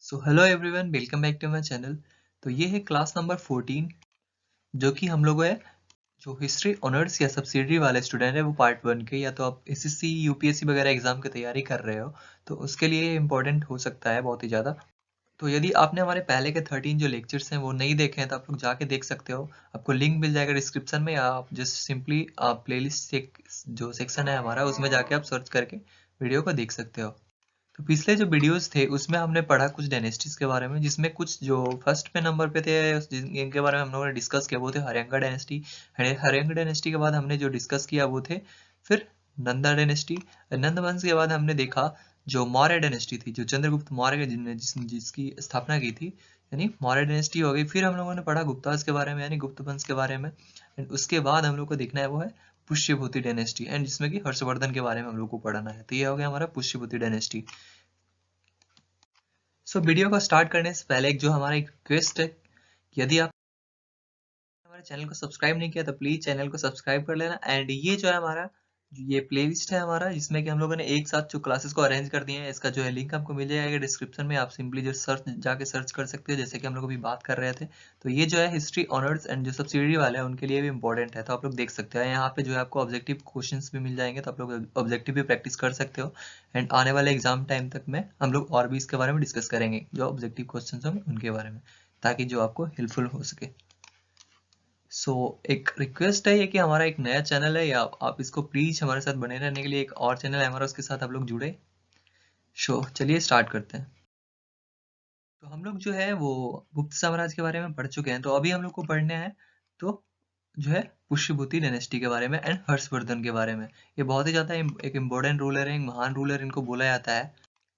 So hello everyone, welcome back to my channel. तो ये है क्लास नंबर 14, जो कि हम लोग है जो हिस्ट्री ऑनर्स या सब्सिडरी वाले स्टूडेंट है वो पार्ट 1 के, या तो आप एसएससी यूपीएससी वगैरह एग्जाम की तैयारी कर रहे हो तो उसके लिए इम्पोर्टेंट हो सकता है बहुत ही ज़्यादा। तो यदि आपने हमारे पहले के 13 जो लेक्चर्स हैं वो नहीं देखे हैं तो आप लोग जाके देख सकते हो। आपको लिंक मिल जाएगा डिस्क्रिप्शन में, या आप जस्ट सिंपली आप प्लेलिस्ट जो सेक्शन है हमारा उसमें जाके आप सर्च करके वीडियो को देख सकते हो। तो पिछले जो वीडियोस थे उसमें हमने पढ़ा कुछ डायनेस्टीज के बारे में, जिसमें कुछ जो फर्स्ट पे नंबर पे थे इनके बारे में हम लोगों ने डिस्कस किया वो थे हर्यंगा डायनेस्टी। हर्यंगा डायनेस्टी के बाद हमने जो डिस्कस किया वो थे फिर नंदा डायनेस्टी। नंद वंश के बाद हमने देखा जो मौर्य डायनेस्टी थी, जो चंद्रगुप्त मौर्य जिसकी स्थापना की थी, यानी मौर्य डायनेस्टी हो गई। फिर हम लोगों ने पढ़ा गुप्ताज के बारे में यानी गुप्त वंश के बारे में। एंड उसके बाद हम लोग को देखना है वो है पुष्यभूति डायनेस्टी, एंड जिसमें कि हर्षवर्धन के बारे में हम लोग को पढ़ना है। तो ये हो गया हमारा पुष्यभूति डायनेस्टी। वीडियो को स्टार्ट करने से पहले जो हमारा एक रिक्वेस्ट है, यदि आप हमारे चैनल को सब्सक्राइब नहीं किया तो प्लीज चैनल को सब्सक्राइब कर लेना। एंड ये जो है हमारा ये प्लेलिस्ट है हमारा, जिसमें कि हम लोगों ने एक साथ जो क्लासेस को अरेंज कर दिए हैं, इसका जो है लिंक आपको मिल जाएगा डिस्क्रिप्शन में। आप सिंपली जो जाके सर्च कर सकते हो, जैसे कि हम लोग अभी बात कर रहे थे। तो ये जो है हिस्ट्री ऑनर्स एंड जो सब्सिडरी वाले हैं उनके लिए भी इंपॉर्टेंट है, तो आप लोग देख सकते हो। यहाँ पे जो है आपको ऑब्जेक्टिव क्वेश्चंस भी मिल जाएंगे, तो आप लोग ऑब्जेक्टिव भी प्रैक्टिस कर सकते हो। एंड आने वाले एग्जाम टाइम तक में हम लोग और भी इसके बारे में डिस्कस करेंगे, जो ऑब्जेक्टिव क्वेश्चन होंगे उनके बारे में, ताकि जो आपको हेल्पफुल हो सके। एक रिक्वेस्ट है ये कि हमारा एक नया चैनल है, या आप इसको प्लीज हमारे साथ बने रहने के लिए एक और चैनल है हमारा, उसके साथ आप लोग जुड़े। चलिए स्टार्ट करते हैं। तो हम लोग जो है वो गुप्त साम्राज्य के बारे में पढ़ चुके हैं, तो अभी हम लोग को पढ़ना है तो जो है पुष्यभूति डायनेस्टी के बारे में एंड हर्षवर्धन के बारे में। ये बहुत ही ज्यादा एक इम्पोर्टेंट रूलर है, एक महान रूलर इनको बोला जाता है।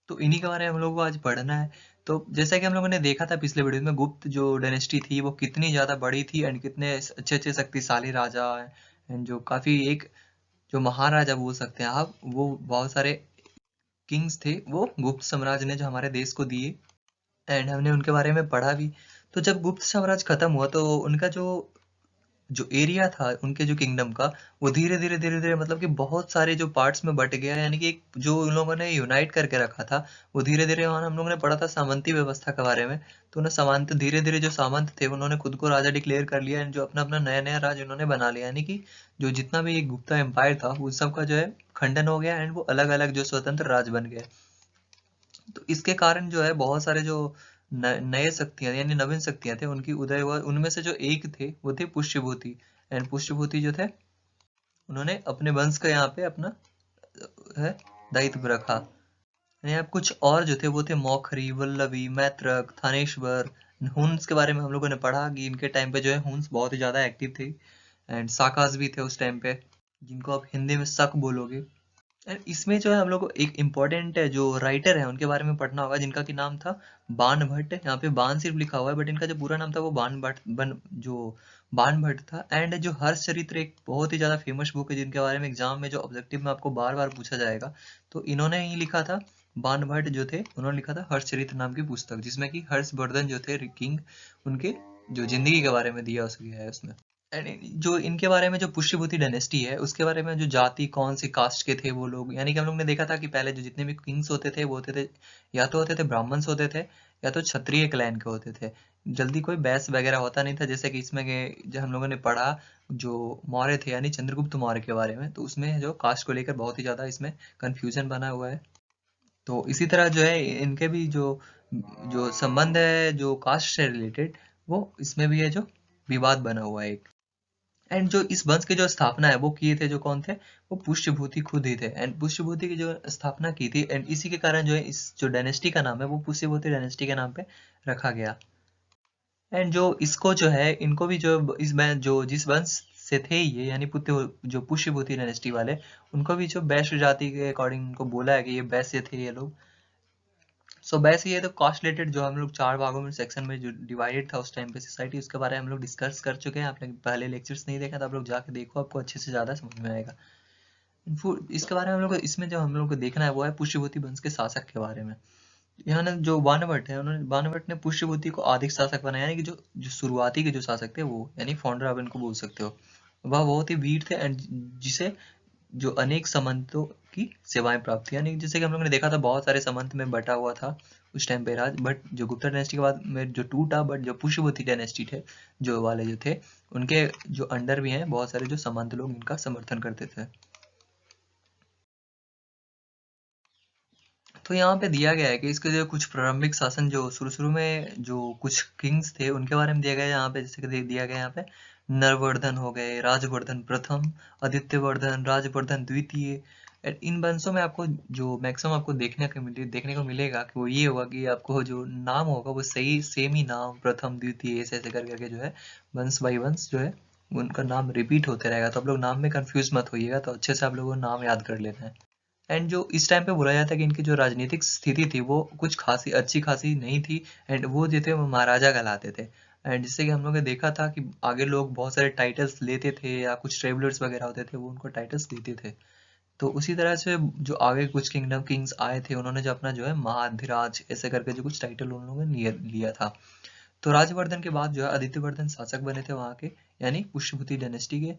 तो इन्हीं के बारे में हम लोगों को आज पढ़ना है। तो जैसा कि हम लोगों ने देखा था पिछले वीडियो में, गुप्त जो डायनेस्टी थी वो कितनी ज्यादा बड़ी थी एंड कितने अच्छे अच्छे शक्तिशाली राजा एंड जो काफी एक जो महाराजा बोल सकते हैं आप, वो बहुत सारे किंग्स थे वो गुप्त साम्राज्य ने जो हमारे देश को दिए। एंड हमने उनके बारे में पढ़ा भी। तो जब गुप्त साम्राज्य खत्म हुआ तो उनका जो जो एरिया था उनके जो किंगडम का, वो धीरे धीरे मतलब कि बहुत सारे जो पार्ट्स में बट गया, यानी कि एक जो उन लोगों ने यूनाइट करके रखा था वो धीरे धीरे, और हम लोगों ने पढ़ा था सामंती व्यवस्था के बारे में। तो उन्हें सामंत धीरे धीरे जो सामंत थे उन्होंने खुद को राजा डिक्लेयर कर लिया, एंड जो अपना अपना नया नया राज उन्होंने बना लिया, यानी कि जो जितना भी एक गुप्ता एम्पायर था उस सब का जो है खंडन हो गया, एंड वो अलग अलग जो स्वतंत्र राज बन गए। तो इसके कारण जो है बहुत सारे जो नए शक्तियां यानी नवीन शक्तियां थे उनकी उदय हुआ। उनमें से जो एक थे वो थे पुष्यभूति। एंड पुष्यभूति जो थे उन्होंने अपने वंश का यहाँ पे अपना है दायित्व रखा। यानी अब कुछ और जो थे वो थे मौखरी, वल्लभी, मैत्रक, थानेश्वर। हुन्स के बारे में हम लोगों ने पढ़ा कि इनके टाइम पे जो है हुन्स बहुत ही ज्यादा एक्टिव थे। एंड साकास भी थे उस टाइम पे, जिनको आप हिंदी में शक बोलोगे। एंड इसमें जो है हम लोग को एक इम्पोर्टेंट जो राइटर है उनके बारे में पढ़ना होगा, जिनका की नाम था बाण भट्ट। यहाँ पे बाण सिर्फ लिखा हुआ है, बट इनका जो पूरा नाम था वो बाण भट्ट जो बाण भट्ट था। एंड जो हर्षचरित्र एक बहुत ही ज्यादा फेमस बुक है, जिनके बारे में एग्जाम में जो ऑब्जेक्टिव में आपको बार बार पूछा जाएगा। तो इन्होंने ही लिखा था, बाण भट्ट जो थे उन्होंने लिखा था हर्षचरित्र नाम की पुस्तक, जिसमें कि हर्षवर्धन जो थे किंग, उनके जो जिंदगी के बारे में दिया गया है उसमें। एंड जो इनके बारे में जो पुष्यभूति डायनेस्टी है उसके बारे में जो जाति कौन सी कास्ट के थे वो लोग, यानी कि हम लोग ने देखा था कि पहले जो जितने भी किंग्स होते थे वो होते थे, या तो होते थे ब्राह्मण्स होते थे, या तो क्षत्रिय क्लैन के होते थे। जल्दी कोई बैस वगैरह होता नहीं था, जैसे कि इसमें जो हम लोगों ने पढ़ा जो मौर्य थे यानी चंद्रगुप्त मौर्य के बारे में, तो उसमें जो कास्ट को लेकर बहुत ही ज्यादा इसमें कंफ्यूजन बना हुआ है। तो इसी तरह जो है इनके भी जो जो संबंध है जो कास्ट से रिलेटेड, वो इसमें भी है जो विवाद बना हुआ है। एंड जो इस वंश की जो स्थापना है वो किए थे जो कौन थे, वो पुष्यभूति खुद ही थे। एंड पुष्यभूति की जो स्थापना की थी, एंड इसी के कारण जो है इस जो डायनेस्टी का नाम है वो पुष्यभूति डायनेस्टी के नाम पे रखा गया। एंड जो इसको जो है इनको भी जो जो जिस वंश से थे ये, यानी पुत्र जो पुष्यभूति डायनेस्टी वाले, उनको भी जो वैश्य जाति के अकॉर्डिंग उनको बोला है कि ये वैश्य थे ये लोग। वैसे ये तो कॉस्ट रिलेटेड जो हम लोग चार भागों में सेक्शन में जो डिवाइडेड था उस टाइम पे सोसाइटी, उसके बारे में हम लोग डिस्कस कर चुके हैं। आपने पहले लेक्चर्स नहीं देखा तो आप लोग जाके देखो, आपको अच्छे से ज्यादा समझ में आएगा। इसके बारे में हम लोग इसमें जो हम लोग को देखना है वो है पुष्यभूति वंश के शासक के बारे में। यहाँ ना जो बाणभट्ट है उन्होंने बाणभट्ट ने पुष्यभूति को आदिक शासक बनाया, यानी कि जो जो शुरुआती के जो शासक थे वो यानी फाउंडर आप इनको बोल सकते हो। वह बहुत ही वीर थे, एंड जिसे जो अनेक सामंतों की सेवाएं प्राप्त थी। यानी जैसे कि हम लोगों ने देखा था बहुत सारे सामंत में बटा हुआ था उस टाइम पे राज, बट जो गुप्ता डायनेस्टी के बाद में जो टूटा, बट जो पुष्यभूति डायनेस्टी थे जो वाले जो थे उनके जो अंडर भी हैं बहुत सारे जो सामंत लोग इनका समर्थन करते थे। तो यहाँ पे दिया गया है कि इसके जो कुछ प्रारंभिक शासन जो शुरू में जो कुछ किंग्स थे उनके बारे में दिया गया है यहाँ पे, जैसे कि दिया गया है यहाँ पे नरवर्धन हो गए, राजवर्धन प्रथम, आदित्यवर्धन, राजवर्धन द्वितीय। इन वंशों में आपको जो मैक्सिमम आपको देखने को मिलेगा कि वो ये होगा कि आपको जो नाम होगा वो सही सेम ही नाम प्रथम द्वितीय ऐसे ऐसे कर करके जो है वंश बाई वंश जो है उनका नाम रिपीट होते रहेगा। तो आप लोग नाम में कंफ्यूज मत होइएगा, तो अच्छे से आप लोगों को नाम याद कर लेना है। एंड जो इस टाइम पे बोला जाता है कि इनकी जो राजनीतिक स्थिति थी वो कुछ खासी अच्छी खासी नहीं थी, एंड वो जो थे वो महाराजा कहलाते थे। एंड जिससे कि हम लोग ने देखा था कि आगे लोग बहुत सारे टाइटल्स लेते थे या कुछ ट्रेवलर्स वगैरह होते थे वो उनको टाइटल्स देते थे। तो उसी तरह से जो आगे कुछ किंग्स आए थे उन्होंने जो अपना जो है महाधिराज ऐसे करके जो कुछ टाइटल उन लोगों ने लिया था। तो राजवर्धन के बाद जो है आदित्यवर्धन शासक बने थे वहाँ के, यानी पुष्यभूति डायनेस्टी के।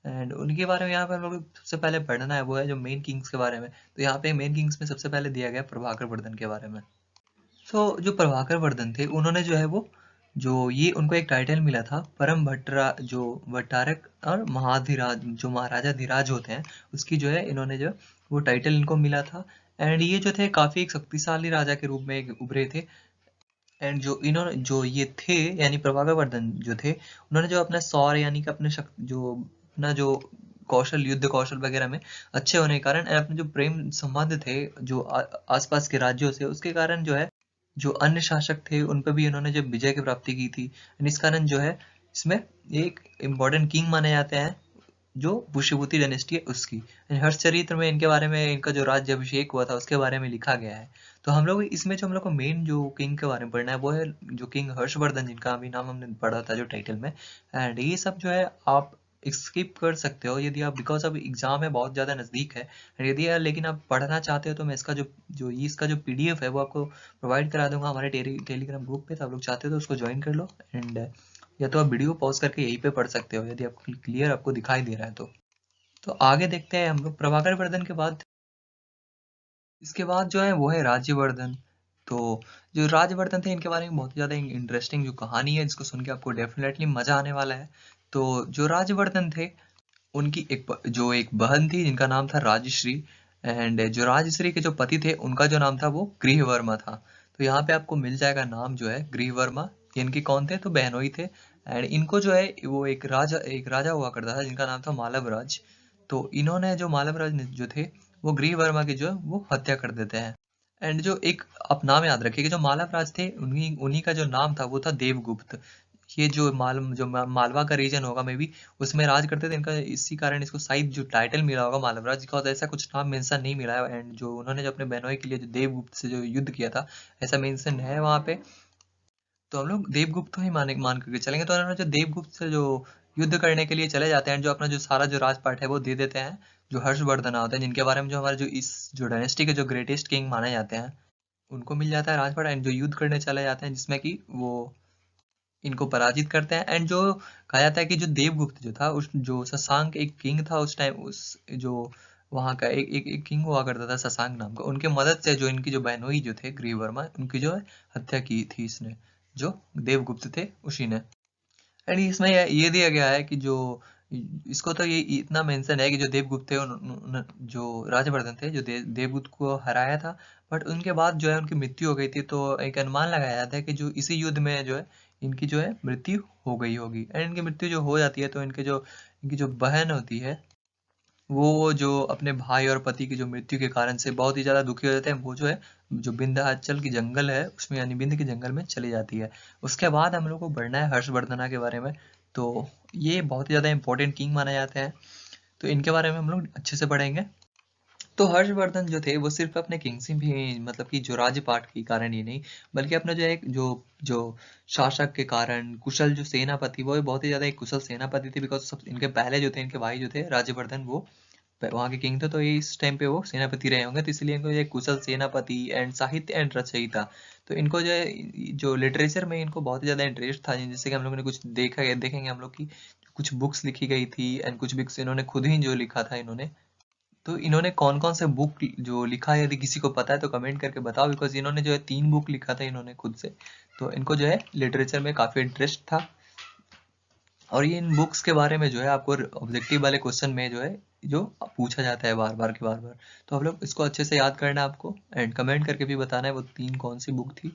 एंड उनके बारे में यहाँ पे हम लोग सबसे पहले पढ़ना है वो है जो मेन किंग्स के बारे में। तो यहाँ पे मेन किंग्स में सबसे पहले दिया गया प्रभाकर वर्धन के बारे में। तो जो प्रभाकर वर्धन थे उन्होंने जो है वो जो ये उनको एक टाइटल मिला था परम भट्टरा जो भट्टारक और महाधिराज जो महाराजा धीराज होते हैं उसकी जो है इन्होंने जो वो टाइटल इनको मिला था। एंड ये जो थे काफी एक शक्तिशाली राजा के रूप में उभरे थे। एंड जो इन्होंने जो ये थे यानी प्रभाकर वर्धन जो थे उन्होंने जो अपना शौर्य यानी कि अपने जो अपना जो कौशल युद्ध कौशल वगैरह में अच्छे होने के कारण अपने जो प्रेम संबंध थे जो आसपास के राज्यों से उसके कारण जो है जो अन्य शासक थे उन पर भी इन्होंने जब विजय की प्राप्ति की थी। इस कारण जो है इसमें एक इम्पोर्टेंट किंग माने जाते हैं जो पुष्यभूति डायनेस्टी है उसकी। हर्षचरित्र में इनके बारे में इनका जो राज्य अभिषेक हुआ था उसके बारे में लिखा गया है। तो हम लोग इसमें जो हम लोग को मेन जो किंग के बारे में पढ़ना है वो है जो किंग हर्षवर्धन जिनका अभी नाम हमने पढ़ा था जो टाइटल में। एंड ये सब जो है आप स्किप कर सकते हो यदि आप, बिकॉज अब एग्जाम है बहुत ज़्यादा नज़दीक है। यदि लेकिन आप पढ़ना चाहते हो तो मैं इसका जो इसका जो पीडीएफ है वो आपको प्रोवाइड करा दूंगा हमारे टेलीग्राम ग्रुप पे। तो आप लोग चाहते हो तो उसको ज्वाइन कर लो, एंड या तो आप वीडियो पॉज करके यहीं पे पढ़ सकते हो यदि आपको क्लियर आपको दिखाई दे रहा है तो। तो आगे देखते हैं हम लोग प्रभाकर वर्धन के बाद। इसके बाद जो है वो है राज्यवर्धन। तो जो राज्यवर्धन थे इनके बारे में बहुत ज़्यादा इंटरेस्टिंग जो कहानी है जिसको सुन के आपको डेफिनेटली मजा आने वाला है। तो जो राज्यवर्धन थे उनकी एक बहन थी जिनका नाम था राजश्री। एंड जो राजश्री के जो पति थे उनका जो नाम था वो गृहवर्मा था। तो यहाँ पे आपको मिल जाएगा नाम जो है गृहवर्मा। इनके कौन थे तो बहनोई थे। एंड इनको जो है वो एक राजा हुआ करता था जिनका नाम था मालवराज। तो इन्होंने जो मालवराज जो थे वो गृहवर्मा की जो है वो हत्या कर देते हैं। एंड जो एक आप नाम याद रखिए कि जो मालवराज थे उन्हीं उन्हीं का जो नाम था वो था देवगुप्त। ये जो मालवा का रीजन होगा मे बी उसमें राज करते थे इनका, इसी कारण इसको शायद जो टाइटल मिला होगा मालवराज, बिकॉज ऐसा कुछ नाम मेंशन नहीं मिला है। एंड जो उन्होंने जो अपने बहनोई के लिए जो देवगुप्त से जो युद्ध किया था ऐसा मेंशन है वहां पे। तो हम लोग देवगुप्त को ही मान करके चलेंगे। तो उन्होंने जो देवगुप्त से जो युद्ध करने के लिए चले जाते हैं जो अपना जो सारा जो राजपाट है वो दे देते हैं जो हर्षवर्धन होते हैं जिनके बारे में जो हमारे जो इस जो डायनेस्टी के जो ग्रेटेस्ट किंग माने जाते हैं उनको मिल जाता है राजपाट। एंड जो युद्ध करने चले जाते हैं जिसमें कि वो इनको पराजित करते हैं। एंड जो कहा जाता है कि जो देवगुप्त जो था उस जो शशांक एक किंग था उस टाइम उस जो वहाँ का एक किंग हुआ करता था शशांक नाम का, उनके मदद से जो इनकी जो बहनोई जो थे गृहवर्मा उनकी जो है हत्या की थी इसने, जो देवगुप्त थे उसी ने। एंड इसमें ये दिया गया है कि जो इसको तो ये इतना मेंशन है कि जो देवगुप्त थे जो राजवर्धन थे जो देवगुप्त को हराया था, बट उनके बाद जो है उनकी मृत्यु हो गई थी। तो एक अनुमान लगाया जाता है कि जो इसी युद्ध में जो है इनकी जो है मृत्यु हो गई होगी। एंड इनकी मृत्यु जो हो जाती है तो इनकी जो बहन होती है वो जो अपने भाई और पति की जो मृत्यु के कारण से बहुत ही ज्यादा दुखी हो जाते हैं, वो जो है जो विंध्याचल की जंगल है उसमें यानी विंध्य के जंगल में चली जाती है। उसके बाद हम लोग को बढ़ना है हर्षवर्धना के बारे में। तो ये बहुत ही ज्यादा इंपॉर्टेंट किंग माने जाते हैं, तो इनके बारे में हम लोग अच्छे से पढ़ेंगे। तो हर्षवर्धन जो थे वो सिर्फ अपने किंगसिंग भी मतलब कि जो राज्यपाट के कारण ही नहीं बल्कि अपना जो एक जो जो शासक के कारण कुशल जो सेनापति वो बहुत ही ज्यादा एक कुशल सेनापति थे। बिकॉज सब इनके पहले जो थे इनके भाई जो थे राज्यवर्धन वो वहाँ के किंग थे, तो ये इस टाइम पे वो सेनापति रहे होंगे। तो इसलिए इनको एक कुशल सेनापति एंड साहित्य एंड रचयिता। तो इनको जो है जो लिटरेचर में इनको बहुत ही ज्यादा इंटरेस्ट था, जैसे कि हम लोगों ने कुछ देखेंगे हम लोग की कुछ बुक्स लिखी गई थी एंड कुछ बुक्स इन्होंने खुद ही जो लिखा था इन्होंने तो इन्होंने कौन कौन से बुक जो लिखा है, यदि किसी को पता है तो कमेंट करके बताओ, बिकॉज इन्होंने जो है 3 बुक लिखा था इन्होंने खुद से, तो इनको जो है लिटरेचर में काफ़ी इंटरेस्ट था। और ये इन बुक्स के बारे में जो है आपको ऑब्जेक्टिव वाले क्वेश्चन में जो है जो पूछा जाता है बार बार के बार बार, तो आप लोग इसको अच्छे से याद करना है आपको, एंड कमेंट करके भी बताना है वो 3 कौन सी बुक थी।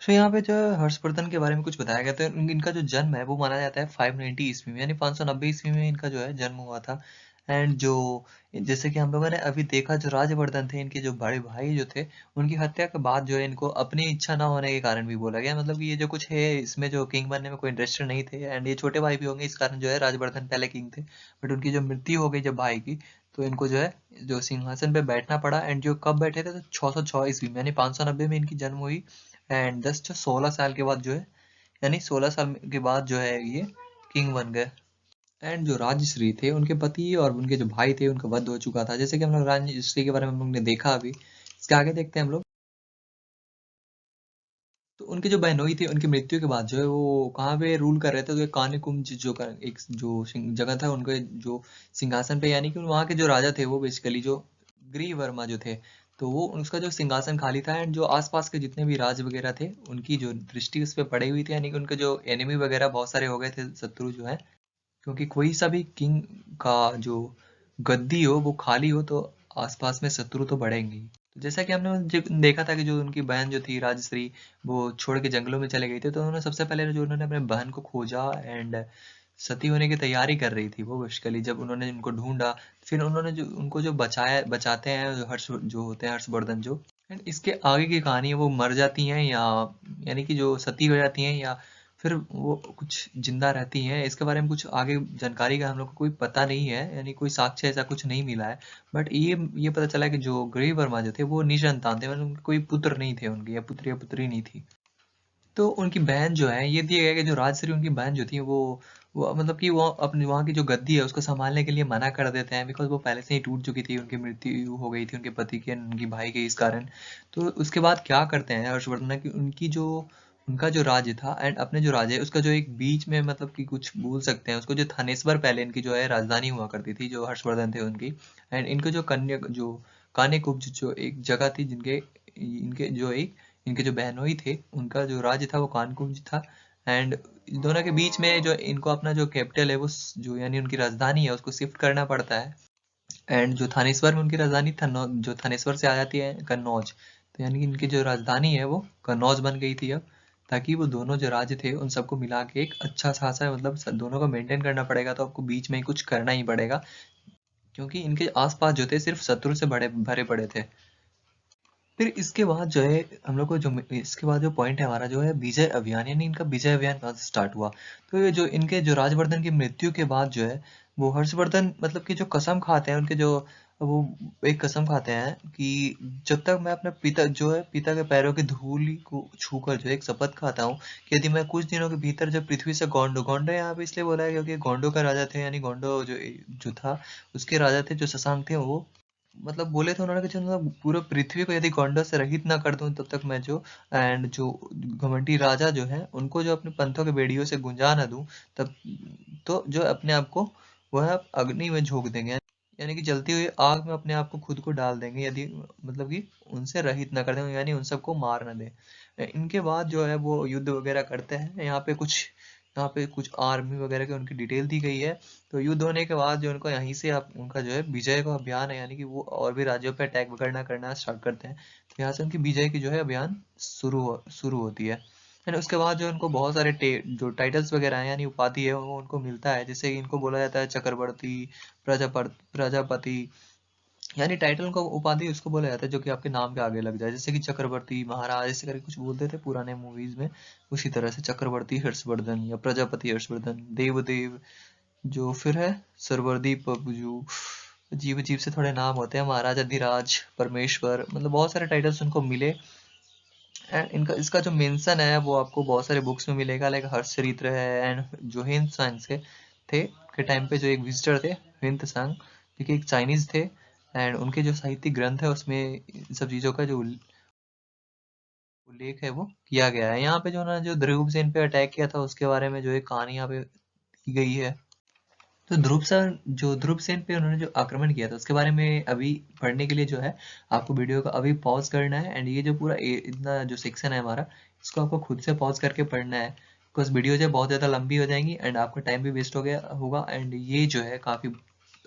सो यहाँ पे जो है हर्षवर्धन के बारे में कुछ बताया गया था। इनका जो जन्म है वो माना जाता है 590 ईस्वी में, यानी 590 ईस्वी में इनका जो है जन्म हुआ था। एंड जो जैसे कि हम लोगों ने अभी देखा, जो राजवर्धन थे इनके जो बड़े भाई जो थे, उनकी हत्या के बाद जो है इनको अपनी इच्छा ना होने के कारण भी बोला गया, मतलब कि ये जो कुछ है इसमें जो किंग बनने में कोई इंटरेस्टेड नहीं थे, एंड ये छोटे भाई भी होंगे इस कारण जो है राजवर्धन पहले किंग थे, बट उनकी जो मृत्यु हो गई जब भाई की, तो इनको जो है जो सिंहासन पे बैठना पड़ा। एंड जो कब बैठे थे, तो 606 ईस्वी में, यानी 590 में इनकी जन्म हुई। एंड जस्ट 16 साल के बाद जो है, यानी 16 साल के बाद जो है ये किंग बन गए। एंड जो राजश्री थे उनके पति और उनके जो भाई थे उनका वध हो चुका था, जैसे कि हम लोग राजश्री के बारे में हम लोग ने देखा अभी। इसके आगे देखते हैं हम लोग। तो उनकी जो बहनोई थी उनकी मृत्यु के बाद जो है वो कहाँ पे रूल कर रहे थे, तो ये कान्यकुंज एक जो जगह था उनके जो सिंहासन पे, यानी कि वहाँ के जो राजा थे वो बेसिकली जो ग्रीव वर्मा जो थे, तो वो उसका जो सिंहासन खाली था। एंड जो आसपास के जितने भी राज वगैरह थे उनकी जो दृष्टि उस पर पड़ी हुई थी, यानी कि उनके जो एनिमी वगैरह बहुत सारे हो गए थे, शत्रु जो है, क्योंकि कोई सा भी किंग का जो गद्दी हो वो खाली हो तो आसपास में शत्रु तो बढ़ेंगे ही। तो जैसा कि हमने देखा था कि जो उनकी बहन जो थी राजश्री, वो छोड़ के जंगलों में चले गई थी, तो उन्होंने सबसे पहले जो उन्होंने अपने बहन को खोजा, एंड सती होने की तैयारी कर रही थी वो बेसिकली। जब उन्होंने उनको ढूंढा, फिर उन्होंने जो उनको जो बचाते हैं जो जो होते हैं हर्षवर्धन जो, एंड इसके आगे की कहानी है वो मर जाती हैं, या यानी कि जो सती हो जाती हैं, या फिर वो कुछ जिंदा रहती हैं, इसके बारे में कुछ आगे जानकारी का हम लोग को कोई पता नहीं है, यानी कोई साक्ष्य ऐसा कुछ नहीं मिला है। बट ये पता चला कि जो ग्रीव वर्मा जो थे वो निसंतान थे, मतलब उनके कोई पुत्र नहीं थे उनके, या पुत्री नहीं थी। तो उनकी बहन जो है, ये दिया गया कि जो राजश्री उनकी बहन जो थी वो मतलब कि वो अपनी वहाँ की जो गद्दी है उसको संभालने के लिए मना कर देते हैं, बिकॉज वो पहले से ही टूट चुकी थी, उनकी मृत्यु हो गई थी उनके पति के, उनकी भाई के इस कारण। तो उसके बाद क्या करते हैं हर्षवर्धन की उनकी जो उनका जो राज्य था, एंड अपने जो राज्य है उसका जो एक बीच में, मतलब कि कुछ बोल सकते हैं उसको, जो थानेश्वर पहले इनकी जो है राजधानी हुआ करती थी, जो हर्षवर्धन थे उनकी। एंड इनको जो कन्या जो कान्यकुब्ज जो एक जगह थी, जिनके इनके जो एक इनके जो बहनोई थे उनका जो राज्य था वो कानकुंज था। एंड दोनों के बीच में जो इनको अपना जो कैपिटल है वो जो यानी उनकी राजधानी है उसको शिफ्ट करना पड़ता है। एंड जो थानेश्वर में उनकी राजधानी था जो थानेश्वर से आ जाती है कन्नौज, तो यानी कि इनकी जो राजधानी है वो कन्नौज बन गई थी अब, ताकि वो दोनों जो राज्य थे उन सबको मिला के एक अच्छा खासा, मतलब दोनों को मेंटेन करना पड़ेगा, तो आपको बीच में ही कुछ करना ही पड़ेगा, क्योंकि इनके आसपास जो थे सिर्फ शत्रु से बड़े भरे पड़े थे। फिर इसके बाद जो है हम लोग को जो इसके बाद जो पॉइंट है हमारा जो है विजय अभियान, यानी इनका विजय अभियान कहाँ से स्टार्ट हुआ। तो ये जो इनके जो राजवर्धन की मृत्यु के बाद जो है वो हर्षवर्धन, मतलब कि जो कसम खाते हैं उनके जो, वो एक कसम खाते हैं कि जब तक मैं अपने पिता के पैरों की धूल को छूकर जो है एक शपथ खाता हूँ कि यदि मैं कुछ दिनों के भीतर जब पृथ्वी से गोंडो यहाँ पे इसलिए बोला है क्योंकि गोंडो का राजा थे, यानी गोंडो जो जो था उसके राजा थे जो शशांक थे वो, मतलब बोले थे उन्होंने कि जो मतलब पूरा पृथ्वी को यदि गौंडों से रहित ना कर दूं तब तक मैं जो, एंड जो घमंडी राजा जो है उनको जो अपने पंथों के बेड़ियों से गुंजा ना दूं, तब तो जो अपने आप को वह अग्नि में झोंक देंगे, यानी कि जलती हुई आग में अपने आप को खुद को डाल देंगे, यदि मतलब कि उनसे रहित ना कर दें, यानी उन सबको मार ना दें। इनके बाद जो है वो युद्ध वगैरह करते हैं। यहाँ पे कुछ आर्मी वगैरह की उनकी डिटेल दी गई है। तो युद्ध होने के बाद जो उनको यहीं से आप उनका जो है विजय का अभियान है, यानी कि वो और भी राज्यों पे अटैक करना स्टार्ट करते हैं। तो यहाँ से उनकी विजय की जो है अभियान शुरू होती है। एंड उसके बाद जो उनको बहुत सारे जो टाइटल्स वगैरह हैं, यानी उपाधि है वो उनको मिलता है, जैसे कि इनको बोला जाता है चक्रवर्ती, प्रजापति, यानी टाइटल का उपाधि उसको बोला जाता है जो कि आपके नाम के आगे लग जाए, जैसे कि चक्रवर्ती महाराज ऐसे करके कुछ बोलते थे पुराने मूवीज में, उसी तरह से चक्रवर्ती हर्षवर्धन या प्रजापति हर्षवर्धन, देवदेव जो फिर है सरवर्दी पबजू, अजीब अजीब से थोड़े नाम होते हैं, महाराज अधिराज, परमेश्वर, मतलब बहुत सारे टाइटल्स उनको मिले। एंड इनका इसका जो मेंशन है वो आपको बहुत सारे बुक्स में मिलेगा, लाइक हर्षचरित्र है, एंड जो हिंद सांग से थे के टाइम पे जो एक विजिटर थे हिंद सांग, जो कि एक चाइनीज थे, एंड उनके जो साहित्यिक ग्रंथ है उसमें इन सब चीजों का जो उल्लेख है वो किया गया है। यहाँ पे जो ना जो ध्रुव सेन पे अटैक किया था उसके बारे में जो एक कहानी यहाँ पे दी गई है। तो ध्रुव सेन पे उन्होंने जो आक्रमण किया था उसके बारे में अभी पढ़ने के लिए जो है आपको वीडियो को अभी पॉज करना है, एंड ये जो पूरा इतना जो सेक्शन है हमारा, इसको आपको खुद से पॉज करके पढ़ना है, बिकॉज वीडियो जो है बहुत ज़्यादा लंबी हो जाएंगी एंड आपका टाइम भी वेस्ट हो गया होगा, एंड ये जो है काफ़ी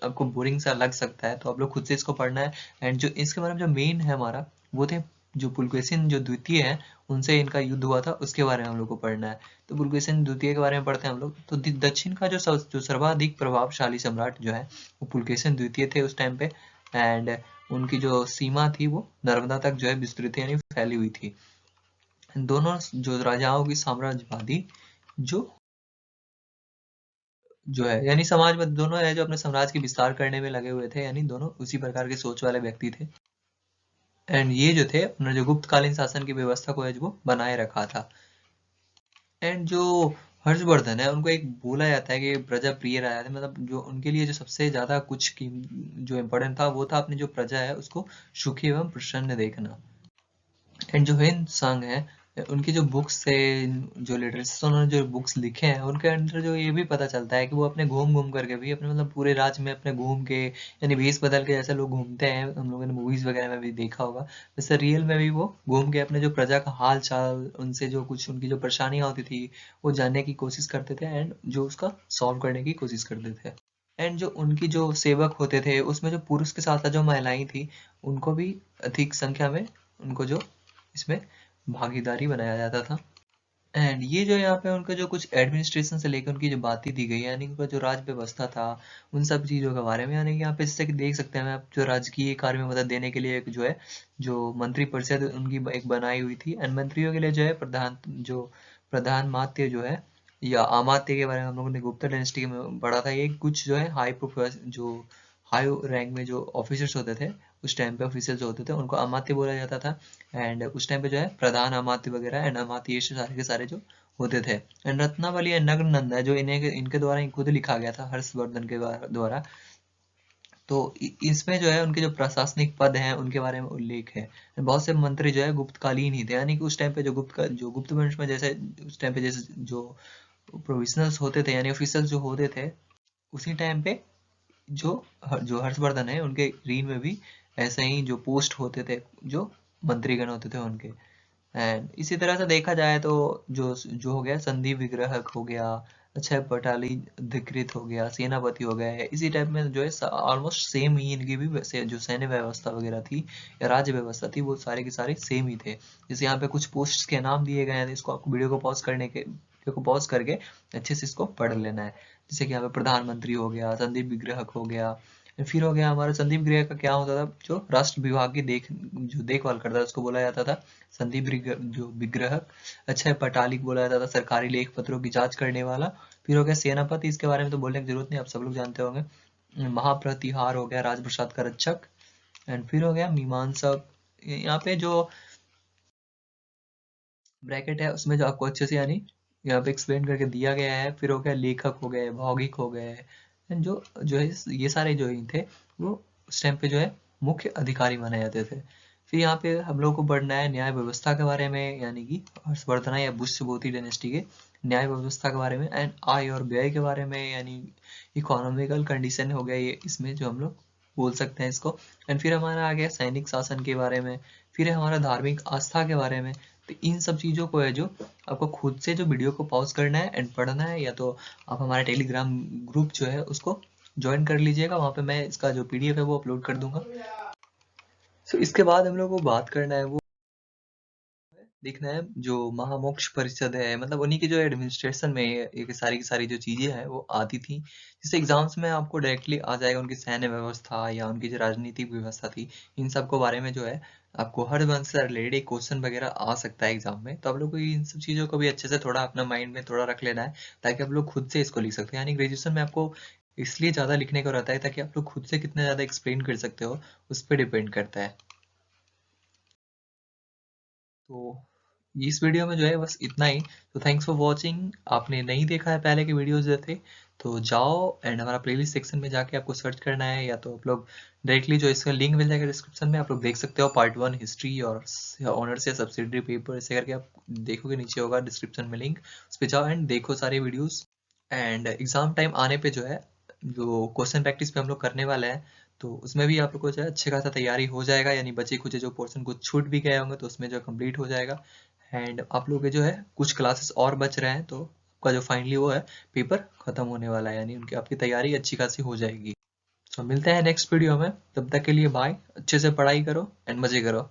आपको बोरिंग सा लग सकता है, तो आप लोग खुद से इसको पढ़ना है। एंड जो इसके बारे में जो मेन है हमारा, वो थे जो पुलकेशिन जो द्वितीय है, उनसे इनका युद्ध हुआ था, उसके बारे में हम लोग को पढ़ना है। तो पुलकेशिन द्वितीय के बारे में पढ़ते हैं हम लोग। तो दक्षिण का जो सर्वाधिक प्रभावशाली सम्राट जो है वो पुलकेशिन द्वितीय थे उस टाइम पे, एंड उनकी जो सीमा थी वो नर्मदा तक जो है विस्तृत यानी फैली हुई थी। दोनों जो राजाओं की साम्राज्यवादी जो जो है यानी समाजवाद दोनों है जो अपने साम्राज्य के विस्तार करने में लगे हुए थे, यानी दोनों उसी प्रकार के सोच वाले व्यक्ति थे। एंड ये जो थे उन्होंने जो गुप्तकालीन शासन की व्यवस्था को है जो वो बनाए रखा था। एंड जो हर्षवर्धन है उनको एक बोला जाता है कि प्रजा प्रिय राजा थे, मतलब जो उनके लिए जो सबसे ज्यादा कुछ की जो इम्पोर्टेंट था वो था अपनी जो प्रजा है उसको सुखी एवं प्रसन्न देखना। एंड जो हिंद संघ है उनकी जो बुक्स से जो लिटरेचर उन्होंने जो बुक्स लिखे हैं उनके अंदर जो ये भी पता चलता है कि वो अपने घूम घूम करके भी अपने मतलब पूरे राज्य में अपने घूम के यानी भेष बदल के जैसे लोग घूमते हैं, हम लोगों ने मूवीज वगैरह में भी देखा होगा, वैसे रियल में भी वो घूम के अपने जो प्रजा का हाल चाल, उनसे जो कुछ उनकी जो परेशानियां होती थी वो जानने की कोशिश करते थे एंड जो उसका सॉल्व करने की कोशिश करते थे। एंड जो उनकी जो सेवक होते थे उसमें जो पुरुष के साथ साथ जो महिलाएं थी उनको भी अधिक संख्या में उनको जो इसमें भागीदारी बनाया जाता था। एंड ये जो यहाँ पे उनका जो कुछ एडमिनिस्ट्रेशन से लेकर उनकी जो बातें दी गई है यानी उनका जो राज व्यवस्था था उन सब चीज़ों के बारे में, यानी कि यहाँ पे जैसे कि देख सकते हैं आप जो राजकीय कार्य में मदद देने के लिए एक जो है जो मंत्री परिषद उनकी एक बनाई हुई थी, एंड मंत्रियों के लिए जो है प्रधान मात्य जो है या अमात्य के बारे में हम लोगों ने गुप्ता डायनेस्टी में पढ़ा था। ये कुछ जो है हाई रैंक में जो ऑफिसर्स होते थे उस टाइम पे ऑफिसर्स होते थे उनको अमात्य बोला जाता था। एंड उस टाइम पे जो है प्रधान अमात्य वगैरह एंड अमात्य ये सारे के सारे जो होते थे। एंड रत्नावली एंड नग्न नंदा जो इन्हें इनके द्वारा ही खुद लिखा गया था हर्षवर्धन के द्वारा। तो इसमें जो है उनके जो प्रशासनिक पद हैं उनके बारे में उल्लेख है। बहुत से मंत्री जो है गुप्तकालीन ही थे, यानी कि उस टाइम पे जो गुप्त वंश में जैसे उस टाइम पे जैसे जो प्रोविजनल्स होते थे यानी ऑफिसर्स जो होते थे उसी टाइम पे जो जो हर्षवर्धन है उनके रीन में भी ऐसे ही जो पोस्ट होते थे जो मंत्रीगण होते थे उनके। एंड इसी तरह से देखा जाए तो जो हो गया संदीप विग्रहक हो गया, अक्षय पटाली अधिकृत हो गया, सेनापति हो गया है, इसी टाइप में जो है ऑलमोस्ट सेम ही इनकी भी वैसे जो सैन्य व्यवस्था वगैरह थी या राज्य व्यवस्था थी वो सारे के सारे सेम ही थे। जैसे यहाँ पे कुछ पोस्ट के नाम दिए गए हैं, इसको आपको वीडियो को पॉज करके अच्छे से इसको पढ़ लेना है। जैसे कि यहाँ पे प्रधानमंत्री हो गया, संदीप विग्रहक हो गया, फिर हो गया हमारा संदीप गृह का क्या होता था जो राष्ट्र विभाग की जो देखभाल करता था उसको बोला जाता था संदीप जो विग्रहक। अच्छा पटालिक बोला जाता था सरकारी लेख पत्रों की जांच करने वाला। फिर हो गया सेनापति, इसके बारे में तो बोलने की जरूरत नहीं, आप सब लोग जानते होंगे। महाप्रतिहार हो गया राजप्रसाद का रक्षक। एंड फिर हो गया मीमांसक, यहाँ पे जो ब्रैकेट है उसमें जो आपको अच्छे से यानी यहाँ पे एक्सप्लेन करके दिया गया है। फिर हो गया लेखक हो गए, भौगोलिक हो गए, जो जो है ये सारे जो ही थे वो उस टाइम पे जो है मुख्य अधिकारी माने जाते थे। फिर यहाँ पे हम लोग को पढ़ना है न्याय व्यवस्था के बारे में, यानी कि हर्षवर्धन या पुष्यभूति डायनेस्टी के न्याय व्यवस्था के बारे में, एंड आय और व्यय के बारे में, यानी इकोनॉमिकल कंडीशन हो गया ये इसमें जो हम लोग बोल सकते हैं इसको। एंड फिर हमारा आ गया सैनिक शासन के बारे में, फिर है हमारा धार्मिक आस्था के बारे में। तो इन सब चीज़ों को है जो आपको खुद से जो वीडियो को पॉज करना है एंड पढ़ना है, या तो आप हमारे टेलीग्राम ग्रुप जो है उसको ज्वाइन कर लीजिएगा, वहाँ पे मैं इसका जो पीडीएफ है वो अपलोड कर दूंगा। सो इसके बाद हम लोग को बात करना है वो देखना है जो महामोक्ष परिषद है, मतलब उन्हीं की जो एडमिनिस्ट्रेशन में ये सारी की सारी जो चीजें हैं वो आती थी, जिससे एग्जाम्स में आपको डायरेक्टली आ जाएगा उनकी सैन्य व्यवस्था या उनकी जो राजनीतिक व्यवस्था थी, इन सब के बारे में जो है आपको हर वंश से रिलेटेड क्वेश्चन वगैरह आ सकता है एग्जाम में। तो आप लोग को इन सब चीजों को भी अच्छे से थोड़ा अपना माइंड में थोड़ा रख लेना है ताकि आप लोग खुद से इसको लिख सकते हैं। यानी ग्रेजुएशन में आपको इसलिए ज्यादा लिखने को रहता है ताकि आप लोग खुद से कितना ज्यादा एक्सप्लेन कर सकते हो उस पर डिपेंड करता है। तो इस वीडियो में जो है बस इतना ही। तो थैंक्स फॉर वॉचिंग। आपने नहीं देखा है पहले के वीडियोस जो थे तो जाओ एंड हमारा प्लेलिस्ट सेक्शन में जाके आपको सर्च करना है, या तो आप लोग डायरेक्टली जो इसका लिंक मिल जाएगा डिस्क्रिप्शन में, आप लोग देख सकते हो पार्ट 1 हिस्ट्री और ऑनर्स या सब्सिडरी पेपर, ऐसे करके आप देखोगे नीचे होगा डिस्क्रिप्शन में लिंक, उस पर जाओ एंड देखो सारे वीडियोस। एंड एग्जाम टाइम आने पे जो है जो क्वेश्चन प्रैक्टिस पे हम लोग करने वाले हैं, तो उसमें भी आप लोग को जो है अच्छे खासा तैयारी हो जाएगा, यानी बचे कुछ जो पोर्शन कुछ छूट भी गए होंगे तो उसमें जो कंप्लीट हो जाएगा। एंड आप लोग के जो है कुछ क्लासेस और बच रहे हैं, तो आपका जो फाइनली वो है पेपर खत्म होने वाला है, यानी उनकी आपकी तैयारी अच्छी खासी हो जाएगी। तो मिलते हैं नेक्स्ट वीडियो में, तब तक के लिए बाय, अच्छे से पढ़ाई करो एंड मजे करो।